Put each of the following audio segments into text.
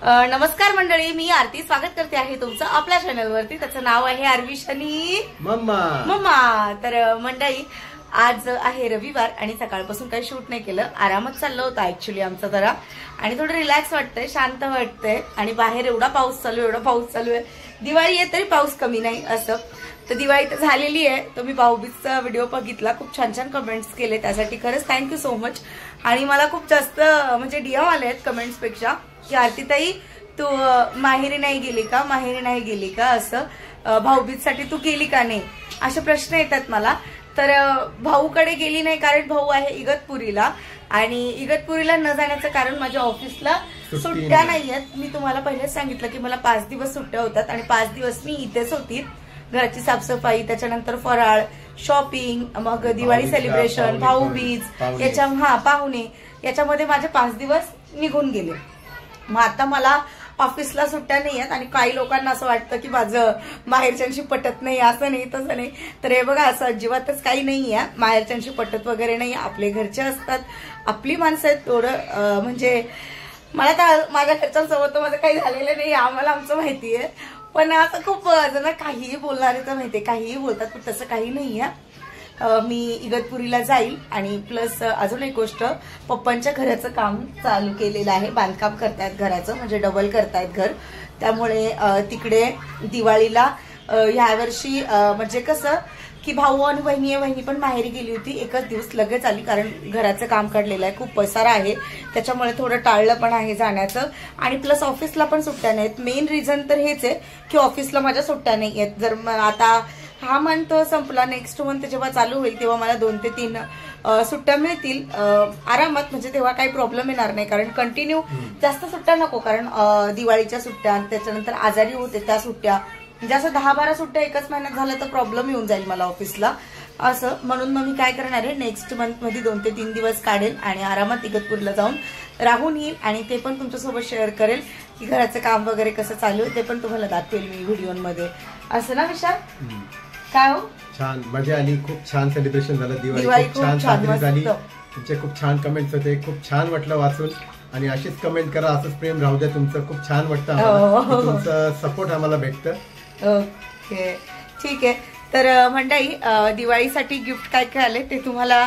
नमस्कार मंडळी, मी आरती स्वागत करते आहे तुमचं आपल्या चॅनलवरती. त्याचं नाव आहे आरविशनी मम्मा. तर मंडळी, आज आहे रविवार आणि सकाळपासून काही शूट नाही केलं, आरामच चाललं होतं ऍक्च्युली आमचं जरा, आणि थोडं रिलॅक्स वाटतंय, शांत वाटतंय. आणि बाहेर एवढा पाऊस चालू आहे. दिवाळी आहे तरी पाऊस कमी नाही असं. तर दिवाळी तर झालेली आहे, तर मी भाऊबीजचा व्हिडिओ बघितला, खूप छान छान कमेंट्स केले, त्यासाठी खरंच थँक्यू सो मच. आणि मला खूप जास्त म्हणजे डीएम आले आहेत कमेंट्स पेक्षा की आरतीताई तू माहेरी नाही गेली का असं, भाऊबीजसाठी तू गेली का नाही, असे प्रश्न येतात मला. तर भाऊकडे गेली नाही कारण भाऊ आहे इगतपुरीला, आणि इगतपुरीला न जाण्याचं कारण माझ्या ऑफिसला सुट्ट्या नाहीयेत. मी तुम्हाला पहिलेच सांगितलं की मला 5 दिवस सुट्ट्या होतात आणि 5 दिवस मी इथेच होती. घराची साफसफाई, त्याच्यानंतर फराळ, शॉपिंग, मग दिवाळी सेलिब्रेशन, भाऊबीज, पाहुणे, याच्यामध्ये माझे 5 दिवस निघून गेले. मग आता मला ऑफिसला सुट्ट्या नाही आहेत, आणि काही लोकांना असं वाटतं की माझं माहेरच्यांशी पटत नाही, असं नाही तसं नाही. तर हे बघा, असं अजिबातच काही नाही आहे, माहेरच्यांशी पटत वगैरे नाही. आपले घरचे असतात, आपली माणसं आहेत. थोडं म्हणजे मला तर माझ्या घरच्यांसोबत माझं काही झालेलं नाही, आम्हाला आमचं माहिती आहे. पण असं खूप जण काहीही बोलणारे तर माहितीये, काहीही बोलतात, पण तसं काही नाही आहे. मी इगतपुरीला जाईल. आणि प्लस अजून एक गोष्ट, पप्पांच्या घराचं काम चालू केलेलं आहे, बांधकाम करतायत घराचं, म्हणजे डबल करतायत घर. त्यामुळे तिकडे दिवाळीला ह्यावर्षी म्हणजे कसं की भाऊ आणि वहिनी पण माहेरी गेली होती, एकच दिवस लगेच आली, कारण घराचं काम काढलेलं आहे, खूप पसारा आहे, त्याच्यामुळे थोडं टाळलं पण आहे जाण्याचं. आणि प्लस ऑफिसला पण सुट्ट्या नाहीत. मेन रिझन तर हेच आहे की ऑफिसला माझ्या सुट्ट्या नाही आहेत. जर आता हा मंथ संपला, नेक्स्ट मंथ जेव्हा चालू होईल तेव्हा मला 2 ते 3 सुट्ट्या मिळतील आरामात, म्हणजे तेव्हा काही प्रॉब्लेम येणार नाही. कारण कंटिन्यू जास्त सुट्ट्या नको, कारण दिवाळीच्या सुट्ट्या, त्याच्यानंतर आजारी होते त्या सुट्ट्या, म्हणजे असं 10-12 सुट्ट्या एकाच महिन्यात झालं तर प्रॉब्लेम येऊन जाईल मला ऑफिसला असं. म्हणून मग मी काय करणार आहे, नेक्स्ट मंथ मध्ये 2 ते 3 दिवस काढेल आणि आरामात इगतपूरला जाऊन राहून येईल. आणि ते पण तुमच्यासोबत शेअर करेल की घराचं काम वगैरे कसं चालू आहे, ते पण तुम्हाला दाखवेल मी व्हिडिओमध्ये, असं ना विशाल? काय हो, छान मजा आली, खूप छान सेलिब्रेशन झालं, दिवाळी खूप छान साजरी झाली. तुमचे खूप छान कमेंट्स होते, खूप छान वाटलं वाचून. आणि अशीच कमेंट करा, असंच प्रेम राहू द्या तुमचं, खूप छान वाटतं आम्हाला, तुमचं सपोर्ट आम्हाला भेटतं. ओके, ठीक आहे. तर मंडळी, दिवाळीसाठी गिफ्ट काय काय आले ते तुम्हाला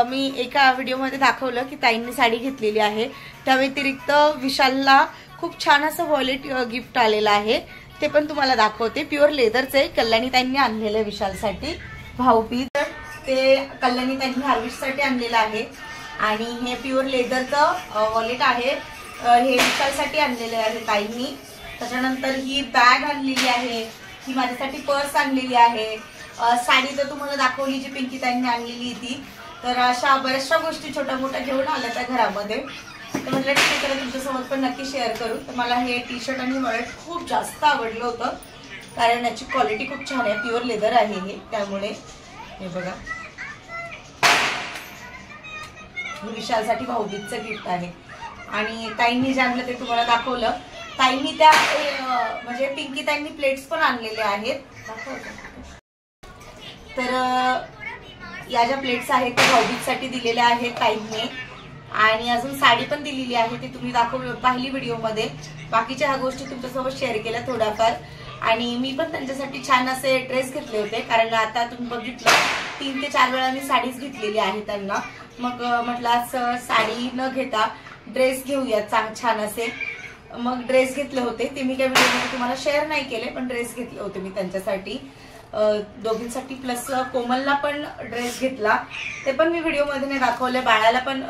मी एका व्हिडिओमध्ये दाखवलं की ताईंनी साडी घेतलेली आहे. त्या व्यतिरिक्त विशालला खूप छान असं वॉलेट गिफ्ट आलेलं आहे, ते पण तुम्हाला दाखवते. प्युअर लेदरचं आहे, कल्याणी ताईंनी आणलेलं आहे विशालसाठी भाऊबीज. ते कल्याणी ताईंनी हार्विशसाठी आणलेलं आहे. आणि हे प्युअर लेदरचं वॉलेट आहे, हे विशालसाठी आणलेलं आहे ताईंनी. त्याच्यानंतर ही बॅग आणलेली आहे, ही माझ्यासाठी पर्स आणलेली आहे. साडी तर तुम्हाला दाखवली जी पिंकी ताईंनी आणलेली ती. तर अशा बऱ्याचशा गोष्टी छोट्या मोठ्या घेऊन आल्या त्या घरामध्ये. तर म्हटलं ठीक आहे, तुमच्यासोबत पण नक्की शेअर करू. तर मला हे टी शर्ट आणि वॉलेट खूप जास्त आवडलं होतं, कारण याची क्वालिटी खूप छान आहे, प्युअर लेदर आहे हे. त्यामुळे हे बघा, विशालसाठी भाऊबीजचं गिफ्ट आहे. आणि ताईंनी जे आणलं ते तुम्हाला दाखवलं. ताईंनी त्या म्हणजे पिंकी ताईंनी प्लेट्स पण आणलेले आहेत, तर या ज्या प्लेट्स आहेत त्या भाऊबीजसाठी दिलेल्या आहेत ताईंनी. आणि अजून साडी पण दिलेली आहे, ती तुम्ही पाहिली व्हिडिओमध्ये. बाकीच्या ह्या गोष्टी तुमच्यासोबत शेअर केल्या थोड्याफार. आणि मी पण त्यांच्यासाठी छान असे ड्रेस घेतले होते, कारण आता तुम्ही बघितलं 3 ते 4 वेळा मी साडीच घेतलेली आहे त्यांना. मग म्हटलं असं साडी न घेता ड्रेस घेऊयात छान असे. मग ड्रेस घेतले होते, ते मी काही व्हिडिओमध्ये तुम्हाला शेअर नाही केले, पण ड्रेस घेतले होते मी त्यांच्यासाठी दोघींसाठी. प्लस कोमलला पण ड्रेस घेतला, ते पण मी व्हिडिओमध्ये नाही दाखवले. बाळाला पण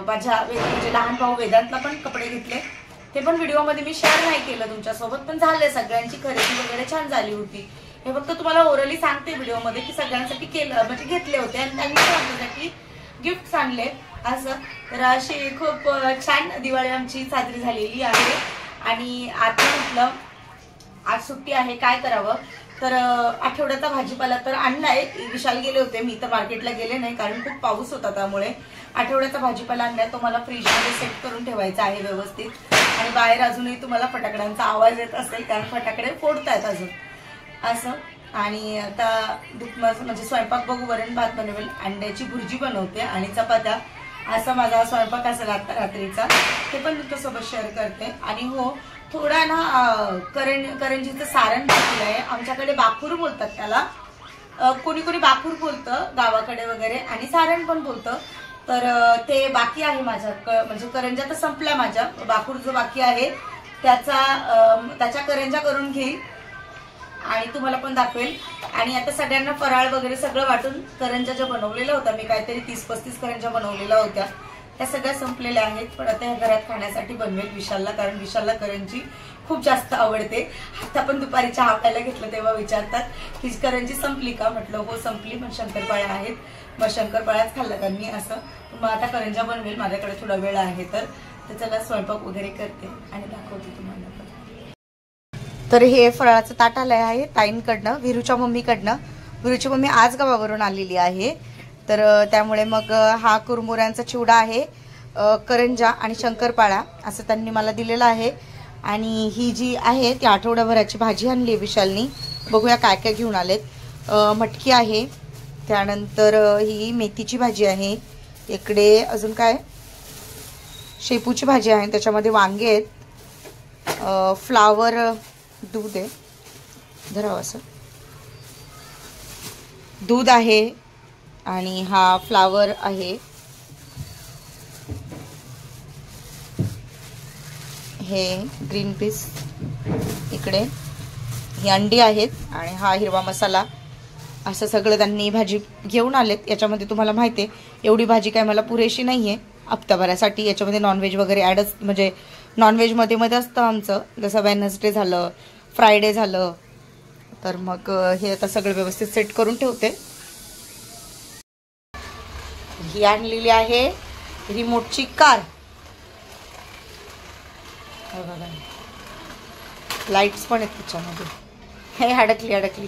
माझ्या म्हणजे लहान भाऊ वेदांतला पण कपडे घेतले, ते पण व्हिडिओमध्ये मी शेअर नाही केलं तुमच्यासोबत. पण झाले, सगळ्यांची खरेदी वगैरे छान झाली होती. हे फक्त तुम्हाला ओरली सांगते व्हिडिओमध्ये की सगळ्यांसाठी केलं, म्हणजे घेतले होते आणि त्यांनी त्यांच्यासाठी गिफ्ट आणले असं. तर अशी खूप छान दिवाळी आमची साजरी झालेली आहे. आणि आता म्हटलं आज सुट्टी आहे, काय करावं, तर आठवड्याचा भाजीपाला तर आणलाय. विशाल गेले होते, मी तर मार्केटला गेले नाही, कारण खूप पाऊस होता, त्यामुळे आठवड्याचा भाजीपाला आणलाय. तो मला फ्रीजमध्ये सेट करून ठेवायचा आहे व्यवस्थित. आणि बाहेर अजूनही तुम्हाला फटाकड्यांचा आवाज येत असेल, कारण फटाकडे फोडतायत अजून असं. आणि आता म्हणजे स्वयंपाक बघू, वरण भात बनवेल, अंड्याची भुर्जी बनवते आणि चपात्या, असा माझा स्वयंपाक असेल आता रात्रीचा, ते पण तुमच्यासोबत शेअर करते. आणि हो, थोडा ना करंजीचं सारण टाकलं आहे. आमच्याकडे बाकूर बोलतात त्याला, कोणी कोणी बाकूर बोलतं गावाकडे वगैरे, आणि सारण पण बोलतं. तर ते बाकी आहे माझ्या, म्हणजे करंजा तर संपल्या माझ्या. बाकूर जो बाकी आहे त्याच्या करंजा करून घेईल आणि तुम्हाला पण दाखवेल. आणि आता सगळ्यांना फराळ वगैरे सगळं वाटून करंजा ज्या बनवलेल्या होत्या, मी काहीतरी 30-35 करंजा बनवलेल्या होत्या, त्या सगळ्या संपलेल्या आहेत. पण आता ह्या घरात खाण्यासाठी बनवेल विशालला, कारण विशालला करंजी खूप जास्त आवडते. आता पण दुपारी चहा प्यायला घेतलं तेव्हा विचारतात की करंजी संपली का, म्हटलं हो संपली, मग शंकरपाळ्या आहेत, मग शंकरपाळ्याच खाल्ल्या त्यांनी असं. मग आता करंजा बनवेल, माझ्याकडे थोडा वेळ आहे तर चला स्वयंपाक वगैरे करते आणि दाखवते तुम्हाला पण. तर हे फराळाचं ताट आलं आहे ताईंकडनं, विरूच्या मम्मीकडनं. विरूची मम्मी आज गावावरून आलेली आहे, तर त्यामुळे मग हा कुरमुऱ्यांचा चिवडा आहे, करंजा आणि शंकरपाळा असं त्यांनी मला दिलेलं आहे. आणि ही जी आहे ती आठवड्याभराची भाजी आणली आहे विशालनी. बघूया काय काय घेऊन आलेत. मटकी आहे, त्यानंतर ही मेथीची भाजी आहे, इकडे अजून काय शेपूची भाजी आहे, त्याच्यामध्ये वांगे आहेत, फ्लावर दूध आहे, धरावं असं दूध आहे, आणि हा फ्लावर आहे, हे ग्रीन पीस, इकडे ही अंडी आहेत, आणि हा हिरवा मसाला. असं सगळं त्यांनी भाजी घेऊन आलेत. याच्यामध्ये तुम्हाला माहिती आहे एवढी भाजी काय मला पुरेशी नाही आहे हप्ताभरासाठी. याच्यामध्ये नॉनव्हेज वगैरे ॲडच, म्हणजे नॉनव्हेज मध्ये असतं आमचं, जसं वेडनेसडे झालं, फ्रायडे झालं, तर मग हे आता सगळं व्यवस्थित सेट करून ठेवते. ही आणलेली आहे रिमोटची कार, लाईट्स पण आहेत त्याच्यामध्ये. हे अडकली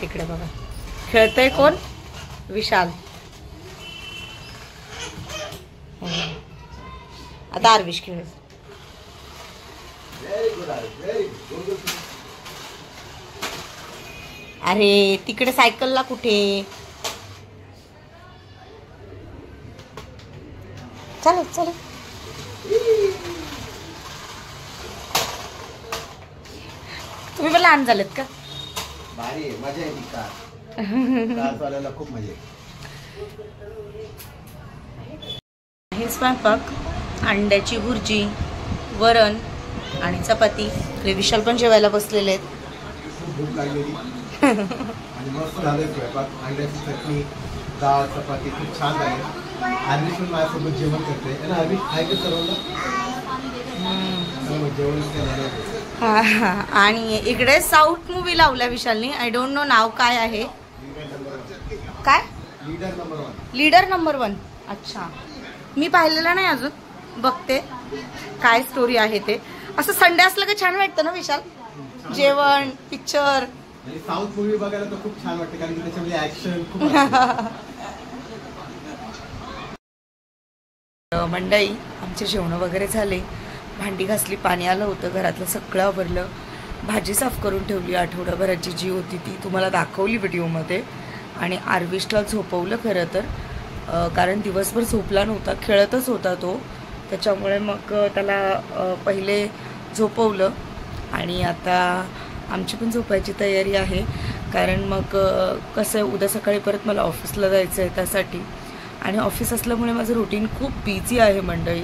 तिकडे बघा, खेळतय कोण, विशाल. आता आरविश खेळ. अरे तिकडे सायकलला कुठे, चल. तुम्ही पण लहान झालेत का? भारी मजा येते, कार खूप मजा येते. हे स्वयंपाक, अंड्याची भुर्जी, वरण आणि चपाती. विशाल पण जेवायला बसलेले आहेत. खूप भूक लागलेली आणि मस्त झाले स्वयंपाक. अंड्याची चटणी, डाळ, चपाती खूप छान झाली. आरवी पण माझ्यासोबत जेवण करते, आरवी आहे सर्वांना जेवण झालं. हा, आणि इकडे साऊथ मूवी लावल्या विशालनी. आय डोंट नो नाव काय आहे, काय लीडर नंबर 1. अच्छा, मी पाहिलेलं नाही अजून, बघते काय स्टोरी आहे ते. असं संडे असलं का छान वाटतं ना विशाल, जेवण, पिक्चर. साऊथ मूवी बघायला तर खूप छान वाटतं, कारण त्याच्यामध्ये ऍक्शन खूप. मंडळी, आमचे जेवण वगैरे झाले, भांडी घासली, पाणी आलं होतं, घरातलं सगळं आवरलं, भाजी साफ करून ठेवली, आठवड्याभराची जी होती ती तुम्हाला दाखवली व्हिडिओमध्ये. आणि आरविशला झोपवलं खरं तर, कारण दिवसभर झोपला नव्हता, खेळतच होता तो, त्याच्यामुळे मग त्याला पहिले झोपवलं. आणि आता आमची पण झोपायची तयारी आहे, कारण मग कसं आहे उद्या सकाळी परत मला ऑफिसला जायचं आहे त्यासाठी. आणि ऑफिस असल्यामुळे माझं रुटीन खूप बिझी आहे मंडळी.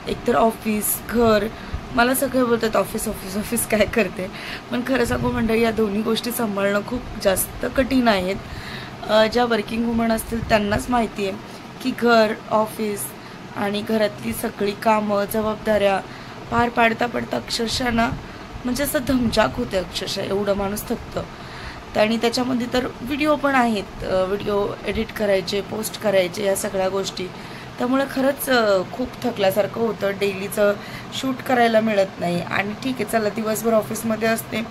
एकतर ऑफिस, घर, मला सगळे बोलतात ऑफिस काय करते, पण खरं सांगू मंडळी या दोन्ही गोष्टी सांभाळणं खूप जास्त कठीण आहेत. ज्या वर्किंग वुमन असतील त्यांनाच माहिती आहे की घर, ऑफिस आणि घरातली सगळी कामं, जबाबदाऱ्या पार पाडता अक्षरशः ना, म्हणजे असं धमजाक होते अक्षरशः, एवढं माणूस थकतं. आणि त्याच्यामध्ये तर व्हिडिओ पण आहेत, व्हिडिओ एडिट करायचे, पोस्ट करायचे, या सगळ्या गोष्टी. त्यामुळे खरंच खूप थकल्यासारखं होतं, डेलीचं शूट करायला मिळत नाही. आणि ठीक आहे चला, दिवसभर ऑफिसमध्ये असते,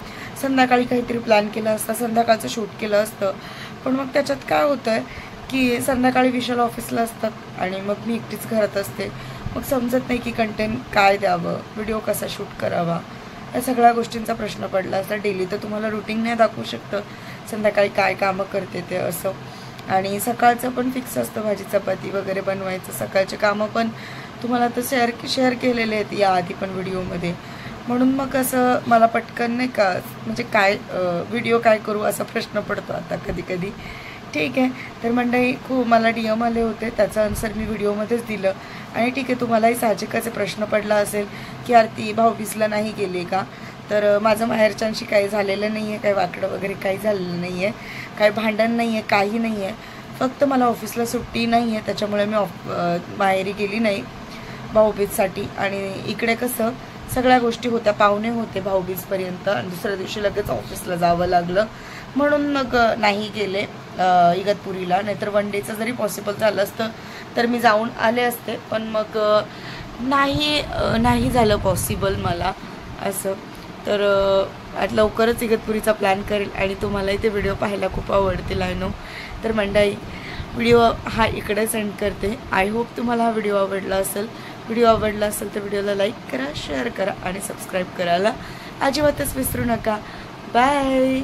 संध्याकाळी काहीतरी प्लॅन केलं असतं, संध्याकाळचं शूट केलं असतं. पण मग त्याच्यात काय होतं आहे की संध्याकाळी विशाल ऑफिसला असतात आणि मग मी एकटीच घरात असते, मग समजत नाही की कंटेंट काय द्यावं, व्हिडिओ कसा शूट करावा, या सगळ्या गोष्टींचा प्रश्न पडला असता. डेली तर तुम्हाला रुटीन नाही दाखवू शकतं संध्याकाळी काय कामं करते ते असं. आणि सकाळचं पण फिक्स असतं, भाजी चपाती वगैरे बनवायचं, सकाळचे कामं पण तुम्हाला तर शेअर केलेले आहेत या आधी पण व्हिडिओमध्ये, म्हणून मग असं मला पटकन नाही का म्हणजे काय व्हिडिओ काय करू असा प्रश्न पडतो आता कधी कधी. ठीक आहे, तर मंडळी खूप मला DM आले होते, त्याचं आन्सर मी व्हिडिओमध्येच दिलं. आणि ठीक आहे, तुम्हालाही साहजिकच प्रश्न पडला असेल की आरती भाऊबीजला नाही गेली का. तर माझं माहेरच्यांशी काही झालेलं नाही आहे, काही वाकडं वगैरे काही झालेलं नाही आहे, काही भांडण नाही आहे, काही नाही आहे. फक्त मला ऑफिसला सुट्टी नाही आहे, त्याच्यामुळे मी माहेरी गेली नाही भाऊबीजसाठी. आणि इकडे कसं सगळ्या गोष्टी होत्या, पाहुणे होते भाऊबीजपर्यंत आणि दुसऱ्या दिवशी लगेच ऑफिसला जावं लागलं, म्हणून मग नाही गेले इगतपुरीला. नाहीतर वन डेचं जरी पॉसिबल झालं असतं तर मी जाऊन आले असते, पण मग नाही झालं पॉसिबल मला असं. तर आता लवकरच इगतपुरीचा प्लॅन करेल आणि तुम्हालाही ते व्हिडिओ पाहायला खूप आवडतील आय नो. तर मंडळी व्हिडिओ हा इकडे सेंड करते. आय होप तुम्हाला हा व्हिडिओ आवडला असेल. व्हिडिओ आवडला असेल तर व्हिडिओला लाईक करा, शेअर करा आणि सबस्क्राईब करायला अजिबातच विसरू नका. बाय.